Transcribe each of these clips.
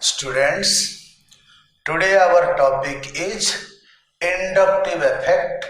Students, today our topic is inductive effect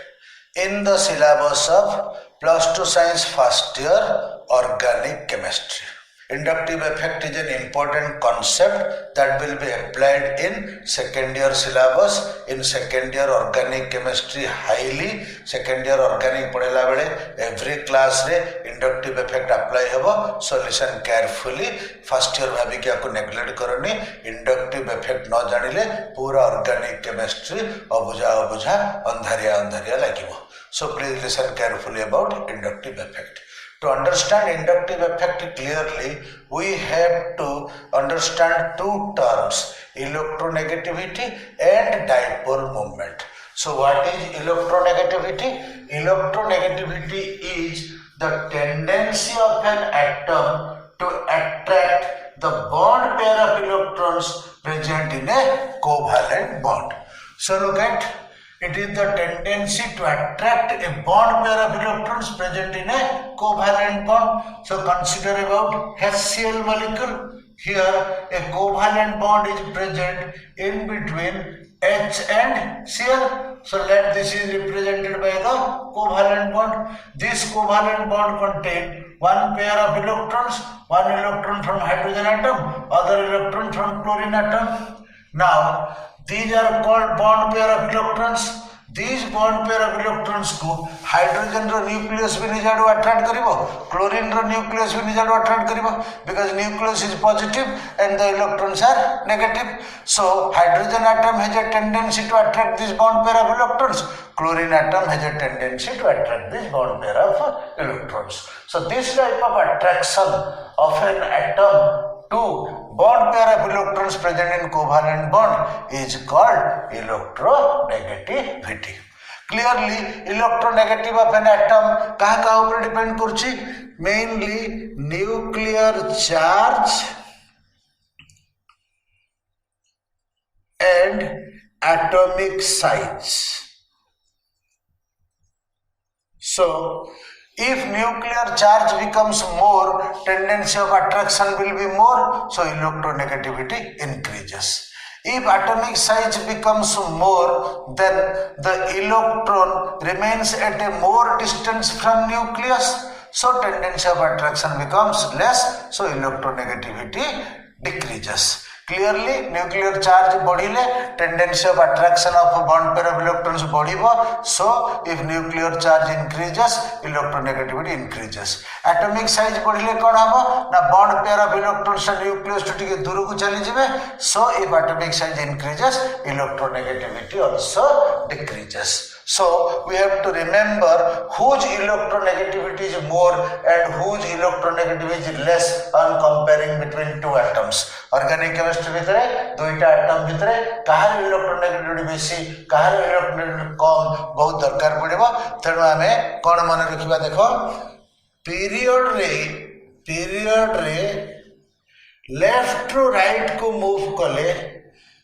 in the syllabus of plus 2 science first year organic chemistry. Inductive effect is an important concept that will be applied in second year syllabus, in second year organic chemistry highly. Second year organic पढ़ेला बेले every class रे inductive effect apply होबो, so listen carefully. First year भाभी क्या को neglect करनी, inductive effect न जानिले पूरा organic chemistry अबुझा अंधारिया लागिबो. So please listen carefully about inductive effect. To understand inductive effect clearly, we have to understand two terms, electronegativity and dipole moment. So what is electronegativity? Electronegativity is the tendency of an atom to attract the bond pair of electrons present in a covalent bond. So look at, it is the tendency to attract a bond pair of electrons present in a covalent bond. So consider about HCl molecule. Here a covalent bond is present in between H and Cl. So let this is represented by the covalent bond. This covalent bond contains one pair of electrons, one electron from hydrogen atom, other electron from chlorine atom. Now these are called bond pair of electrons. These bond pair of electrons को hydrogen रो nucleus भी निज आडू attract करिवो, chlorine रो nucleus भी निज आडू attract करिवो, because nucleus is positive and the electrons are negative. So hydrogen atom has a tendency to attract this bond pair of electrons. Chlorine atom has a tendency to attract this bond pair of electrons. So this type of attraction of an atom to bond pair of electrons present in covalent bond is called electronegativity. Clearly, electronegativity of an atom कहाँ ऊपर depend करछि? Mainly nuclear charge and atomic size. So if nuclear charge becomes more, tendency of attraction will be more, so electronegativity increases. If atomic size becomes more, then the electron remains at a more distance from nucleus, so tendency of attraction becomes less, so electronegativity decreases. Clearly, nuclear charge बढ़िले tendency of attraction of bond pair of electrons बढ़िबो. So, if nuclear charge increases, electronegativity increases. Atomic size बढ़िले कौन हबो ना bond pair of electrons and nucleus to टिके दूर को चली जिवे. So, if atomic size increases, electronegativity also decreases. So, we have to remember whose electronegativity is more and whose electronegativity is less on comparing between two atoms. Organic chemistry भितरे दुईटा atom भितरे कहार electronegativity बेसी कहार electronegativity कम बहुत दरकार पड़िबो. तेणु आमे कोन मन रखिबा देखो, period रे left to right को move कले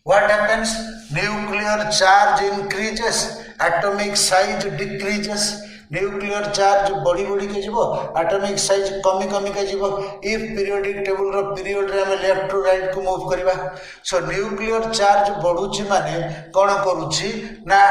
what happens? Nuclear charge increases, atomic size decreases. Nuclear charge बढ़ी के जीवो, atomic size कमी के जीवो. If periodic table row period रे हमें left to right को move करिबा, so nuclear charge बढ़ुची माने कौन करूची ना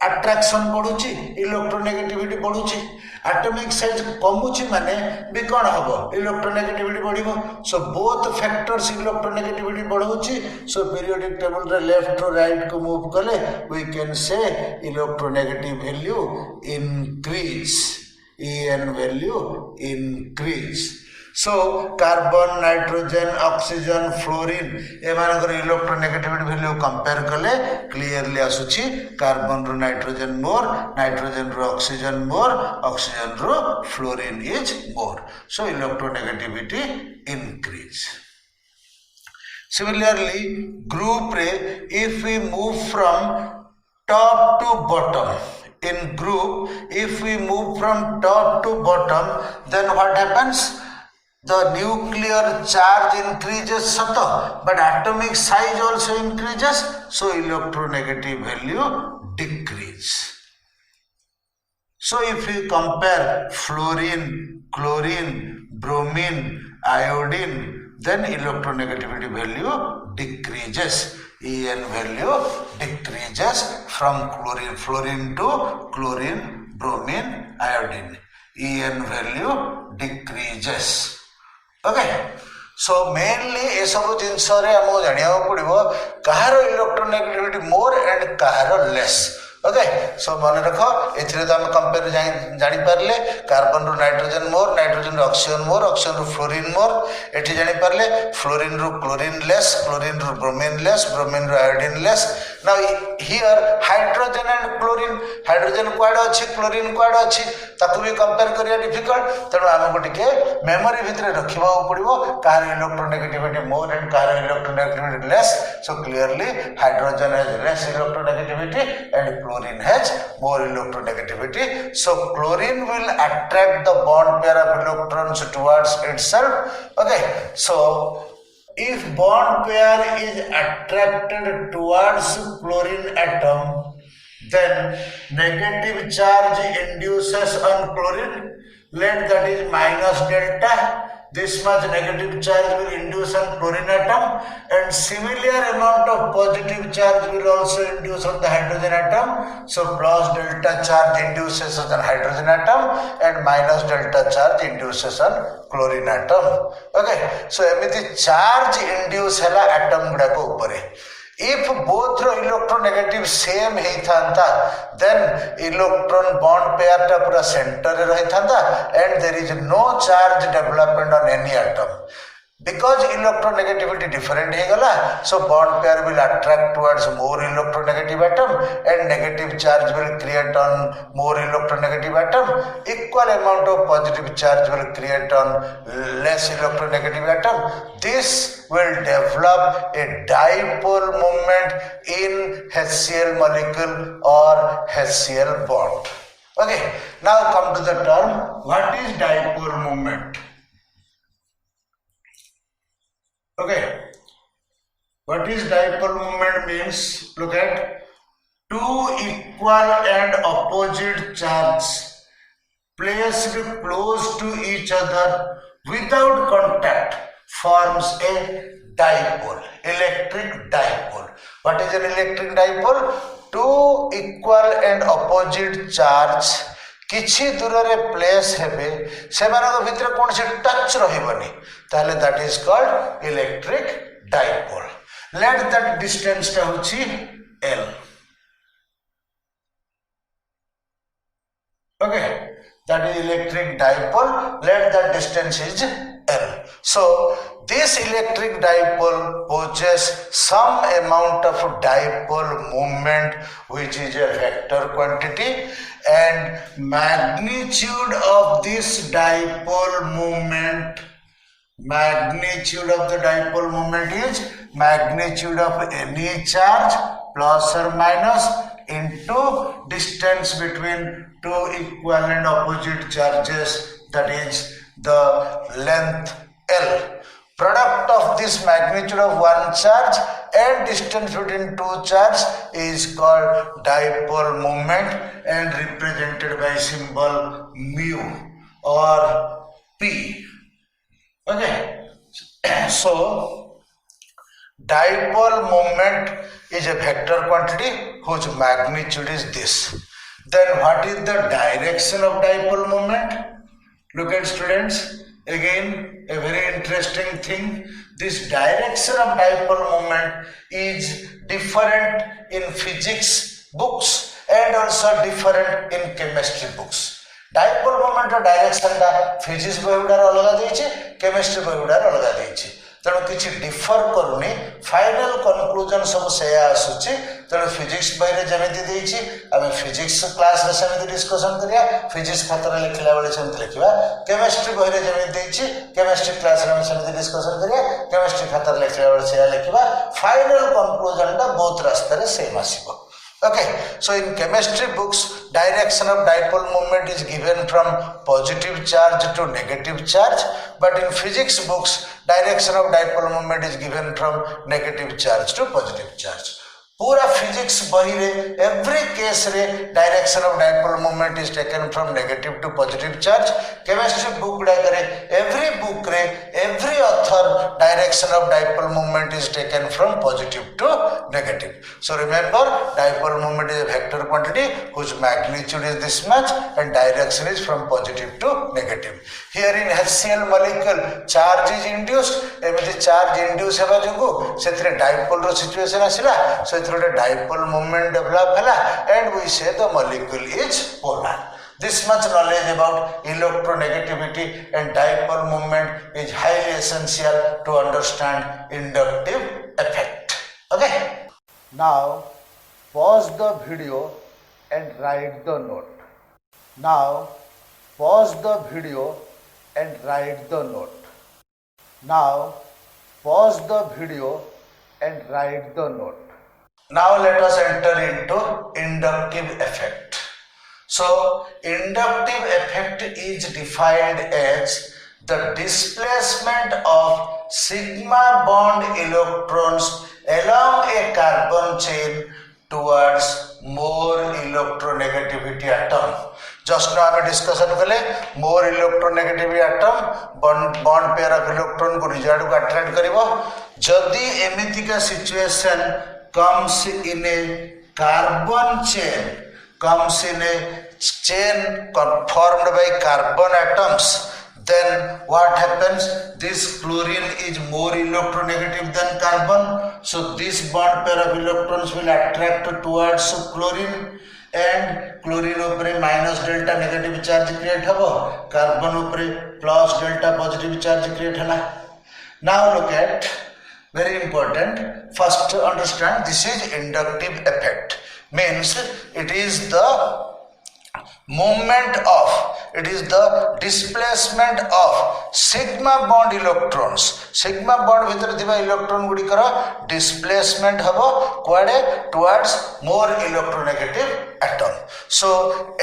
attraction बढ़ुची, electronegativity बढ़ुची. Atomic size कमुची माने भी कौन हबो electronegativity बढ़िबो. So both factors electronegativity बढ़ुची. So periodic table रे left to right को move कले we can say electronegative value increase, En value increase. So carbon, nitrogen, oxygen, fluorine एमानकर electronegativity value compare कले clearly आसुची carbon row nitrogen more, nitrogen row oxygen more, oxygen row fluorine is more. So electronegativity increase. Similarly, group रे if we move from top to bottom, in group if we move from top to bottom, then what happens? The nuclear charge increases sato, but atomic size also increases, so electronegative value decrease. So if we compare fluorine, chlorine, bromine, iodine, then electronegativity value decreases. En value decreases from fluorine to chlorine, bromine, iodine. En value decreases. Okay. So mainly ये सब जिनस आमको जाना पड़ो कहार electronegativity more and कहार less. Okay so मन रख ए तो आम कंपेयर जानीपारे कार्बन रु नाइट्रोजन मोर, नाइट्रोजन रु ऑक्सीजन मोर, ऑक्सीजन रु फ्लोरीन मोर. एठी जानीपारे फ्लोरीन रु क्लोरीन लेस, क्लोरीन रु ब्रोमीन लेस, ब्रोमीन रु iodine less. Now here hydrogen and chlorine, hydrogen कुआडे अच्छी, क्लोरीन कुआडे अच्छी, ताकू भी कंपेयर करिया डिफिकल्ट. तेणु आमको टिके मेमोरी भितर रखा पड़ो कहार इलेक्ट्रोनेगेटिविटी मोर एंड कहार electronegativity less. So clearly hydrogen has less electronegativity and chlorine has more electronegativity. So chlorine will attract the bond pair of electrons towards itself. Okay, so if bond pair is attracted towards chlorine atom, then negative charge induces on chlorine. Let that is minus delta. This much negative charge will induce on chlorine atom, and similar amount of positive charge will also induce on the hydrogen atom. So plus delta charge induces on the hydrogen atom and minus delta charge induces on chlorine atom. Okay, so एमिति charge induce हला atom गुड़ा को ऊपरे. If both ro electronegative same heई थांता, then electron bond pair टा पूरा center रे रही थांता and there is no charge development on any atom. Because electronegativity different है गला, so bond pair will attract towards more electronegative atom and negative charge will create on more electronegative atom. Equal amount of positive charge will create on less electronegative atom. This will develop a dipole moment in HCl molecule or HCl bond. Okay, now come to the term, what is dipole moment? Okay, what is dipole moment means? Look at two equal and opposite charges placed close to each other without contact forms a dipole, electric dipole. What is an electric dipole? Two equal and opposite charge किछि दूर रे place हेबे सेमानक भितर कोन से touch रहिबनी ताले that is called electric dipole. Let that distance टा होछि L. Okay, that is electric dipole. Let that distance is L. So this electric dipole possesses some amount of dipole moment which is a vector quantity, and magnitude of this dipole moment, magnitude of the dipole moment is magnitude of any charge plus or minus into distance between two equal and opposite charges, that is the length L. Product of this magnitude of one charge and distance between two charges is called dipole moment and represented by symbol mu or P. Okay, so dipole moment is a vector quantity whose magnitude is this. Then what is the direction of dipole moment? Look at students, again a very interesting thing. This direction of dipole moment is different in physics books and also different in chemistry books. Dipole moment ର direction ଟା physics ବହି ଗୁଡାରେ ଅଲଗା ଦେଇଛି, chemistry ବହି ଗୁଡାରେ ଅଲଗା ଦେଇଛି. ତେଣୁ କିଛି ଡିଫର କରୁନି, ଫାଇନାଲ କନକ୍ଲୁଜନ ସବୁ ସେୟା ଆସୁଛି. ତେଣୁ ଫିଜିକ୍ସ ବହିରେ ଯେମିତି ଦେଇଛି ଆମେ ଫିଜିକ୍ସ କ୍ଲାସରେ ସେମିତି ଡିସ୍କସନ କରିବା, ଫିଜିକ୍ସ ଖାତାରେ ଲେଖିଲା ବେଳେ ସେମିତି ଲେଖିବା. କେମିଷ୍ଟ୍ରି ବହିରେ ଯେମିତି ଦେଇଛି କେମିଷ୍ଟ୍ରି କ୍ଲାସରେ ଆମେ ସେମିତି ଡିସ୍କସନ କରିବା, କେମିଷ୍ଟ୍ରି ଖାତାରେ ଲେଖିଲା ବେଳେ ସେୟା ଲେଖିବା. ଫାଇନାଲ କନକ୍ଲୁଜନଟା ବହୁତ ରାସ୍ତାରେ ସେମ୍ ଆସିବ. Okay, so in chemistry books, direction of dipole moment is given from positive charge to negative charge, but in physics books, direction of dipole moment is given from negative charge to positive charge. पूरा physics बही रे every case रे direction of dipole moment is taken from negative to positive charge chemistry book गुडा करे every book रे every author direction of dipole moment is taken from positive to negative so remember dipole moment is a vector quantity whose magnitude is this much and direction is from positive to negative here in HCl molecule charge is induced एमती charge induce हेबा जोगु सेथरे dipole रो situation आसिला so a dipole moment develop hela and we say the molecule is polar. This much knowledge about electronegativity and dipole moment is highly essential to understand inductive effect. Okay. Now pause the video and write the note. Now pause the video and write the note. Now pause the video and write the note. Now let us enter into inductive effect. So inductive effect is defined as the displacement of sigma bond electrons along a carbon chain towards more electronegativity atom. Just now हमें discussion कले more electronegativity atom bond pair of electron को result को attract करिवो जदि एमिति का situation comes in a carbon chain formed by carbon atoms then what happens this chlorine is more electronegative than carbon so this bond pair of electrons will attract towards chlorine and chlorine upre minus delta negative charge create habo carbon upre plus delta positive charge create hela now look at very important first to understand this is inductive effect means it is the movement of it is the displacement of sigma bond electrons sigma bond bhitar thiba electron gudikara displacement habo kuade towards more electronegative atom so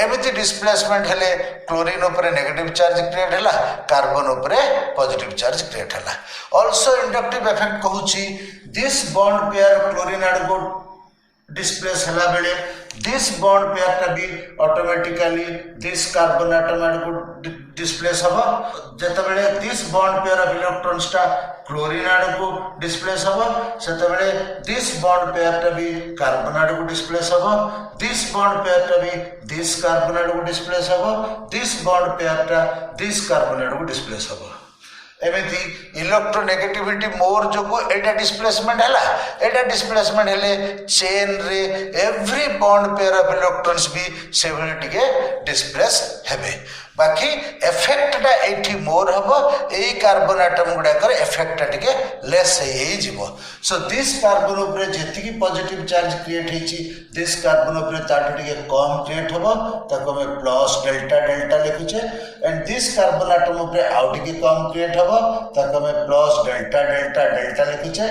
emiti displacement hele chlorine upare negative charge create hela carbon upare positive charge create hela also inductive effect kahuchi this bond pair chlorine adgo displace hela bele this bond pair ta be automatically this carbon atom adgo displace haba jeta bele this bond pair of electrons ta chlorine adgo displace haba seta bele this bond pair ta be carbon adgo displace haba this bond pair ta be this carbon adgo displace haba this bond pair ta this carbon adgo displace haba एमती electronegativity मोर जो एटा displacement हैला एटा displacement हेले chain रे every bond pair of electrons भी सेवलिटी के displace हेबे बाकी effect टा एठी मोर हबो एई कार्बन एटम गुडा कर इफेक्ट टा टिके लेस हेई जिवो सो दिस कार्बन ऊपर जेति की पॉजिटिव चार्ज क्रिएट हेची दिस कार्बन ऊपर ताटो टिके कम क्रिएट हबो ताको हम प्लस डेल्टा डेल्टा लिखुचे एंड दिस कार्बन एटम ऊपर आउ टिके कम क्रिएट हबो ताको हम प्लस डेल्टा डेल्टा डेल्टा लिखुचे